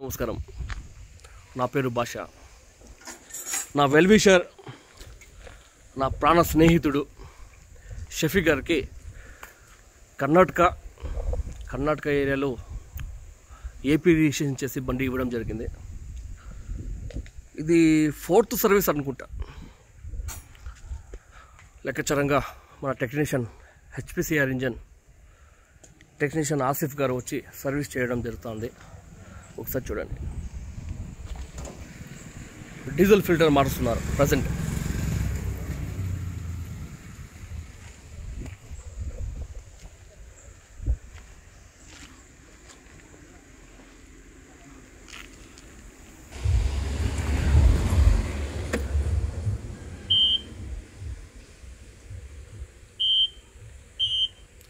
నమస్కారం. నా పేరు భాష. నా వెల్విషర్, నా ప్రాణ స్నేహితుడు షఫీ గారికి కర్ణాటక ఏరియాలో ఏపీ రిజిస్ట్రేషన్ చేసి బండి ఇవ్వడం జరిగింది. ఇది 4th సర్వీస్ అనుకుంటా. లెక్కచరంగా మన technician HPCR engine technician Asif garu వచ్చి సర్వీస్ చేయడం జరుగుతుంది. ఒకసారి చూడండి. డీజిల్ ఫిల్టర్ మారుస్తున్నారు ప్రజెంట్.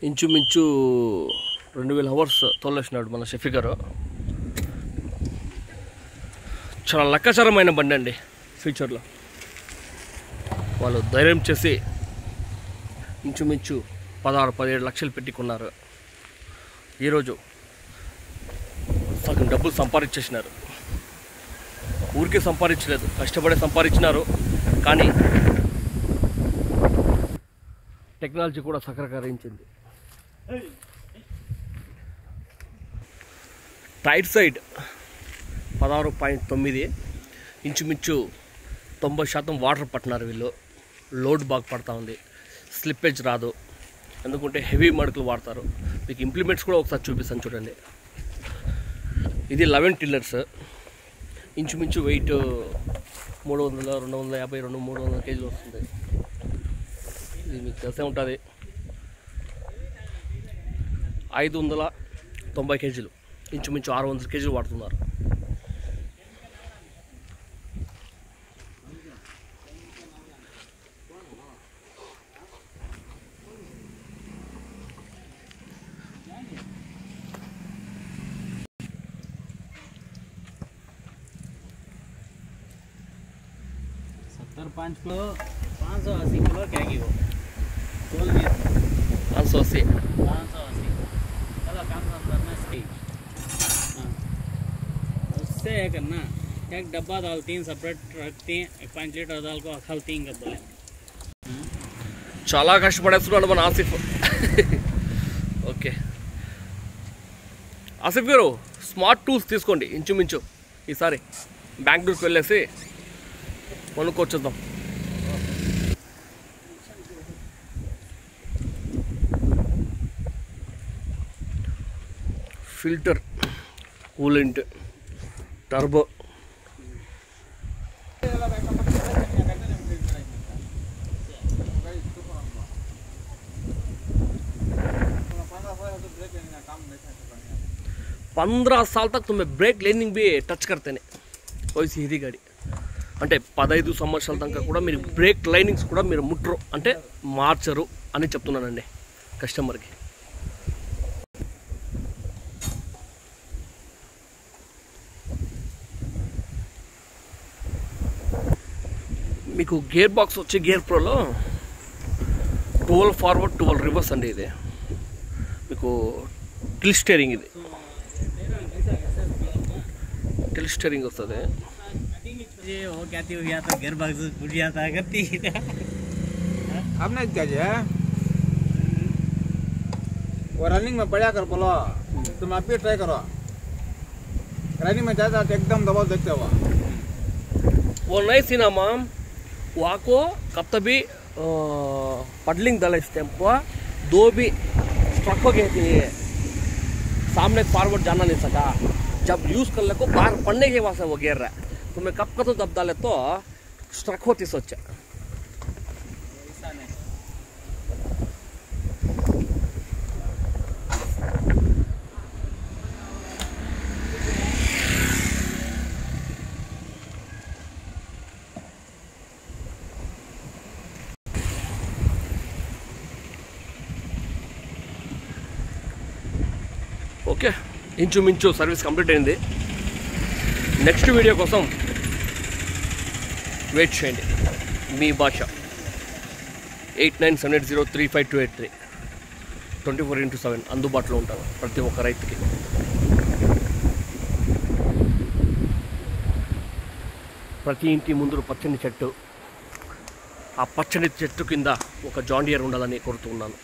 ఇంచుమించు 2000 అవర్స్ తోలేసినాడు మన షఫీ గారు. చాలా లెక్కచరమైన బండి అండి. ఫ్యూచర్లో వాళ్ళు ధైర్యం చేసి ఇంచుమించు 16-17 లక్షలు పెట్టుకున్నారు. ఈరోజు సగం డబ్బులు సంపాదించేసినారు. ఊరికే సంపాదించలేదు, కష్టపడే సంపాదించినారు. కానీ టెక్నాలజీ కూడా సహకరించింది. టైర్ సైడ్ 16.9, ఇంచుమించు 90% వాటర్ పట్టినారు వీళ్ళు. లోడ్ బాగా పడతా ఉంది, స్లిప్పేజ్ రాదు. ఎందుకంటే హెవీ మడుకులు వాడతారు. మీకు ఇంప్లిమెంట్స్ కూడా ఒకసారి చూపిస్తాను చూడండి. ఇది 11 టిల్లర్స్. ఇంచుమించు వెయిట్ 300, 250, 300 కేజీలు వస్తుంది. ఇది మీకు తెలిసే ఉంటుంది. 590 కేజీలు, ఇంచుమించు 600 కేజీలు వాడుతున్నారు. किलो 580 किलो क्या की वो 580 चलो काम करना सही. उससे है करना एक डब्बा डालती हैं, सेपरेट रखती हैं, 5 लीटर दाल को खलती हैं कब बोले. చాలా కష్టపడేస్తున్నాడు మన ఆసిఫ్. ఓకే ఆసిఫ్ గారు, స్మార్ట్ టూల్స్ తీసుకోండి. ఇంచుమించు ఈసారి బెంగళూరుకి వెళ్ళేసి కొనుక్కొచ్చేద్దాం. ఫిల్టర్, కూలెంట్, టర్బో, पंद्रह साल तक तुम्हें ब्रेक लेनिंग भी टच करते नहीं कोई सीधी गाड़ी అంటే 15 సంవత్సరాల దాకా కూడా మీరు బ్రేక్ లైనింగ్స్ కూడా మీరు ముట్టరు, అంటే మార్చరు అని చెప్తున్నానండి కస్టమర్కి. మీకు గేర్ బాక్స్ వచ్చి గేర్ ప్రోలో 12 ఫార్వర్డ్ 12 రివర్స్ అండి. ఇది మీకు టిల్ స్టీరింగ్, ఇది టిల్ స్టీరింగ్ వస్తుంది. वो कहती हो गया तो घर भाग उठ जाता करती अब नहीं क्या है वो रनिंग में बढ़िया कर बोलो. तुम आप भी ट्राई करो. रनिंग में जाता तो एकदम दबाव देखते हो. वो नहीं सी ना माम, वहाँ को कब तभी पडलिंग डाला इस टाइम को 2 भी स्ट्रक हो गए थे. सामने फॉरवर्ड जाना नहीं सका. जब यूज़ कर ले को बाहर पड़ने के वहाँ से वो गिर रहा है. तुम्हें कब का तो दब डाले तो स्ट्रक होती सोचा. ఓకే, ఇంచుమించు సర్వీస్ కంప్లీట్ అయింది. నెక్స్ట్ వీడియో కోసం వెయిట్ చేయండి. మీ భాష 8978035283 24x7 అందుబాటులో ఉంటాను ప్రతి ఒక్క రైతుకి. ప్రతి ఇంటి ముందు పచ్చని చెట్టు, ఆ పచ్చని చెట్టు కింద ఒక జాండియర్ ఉండాలని కోరుతూ ఉన్నాను.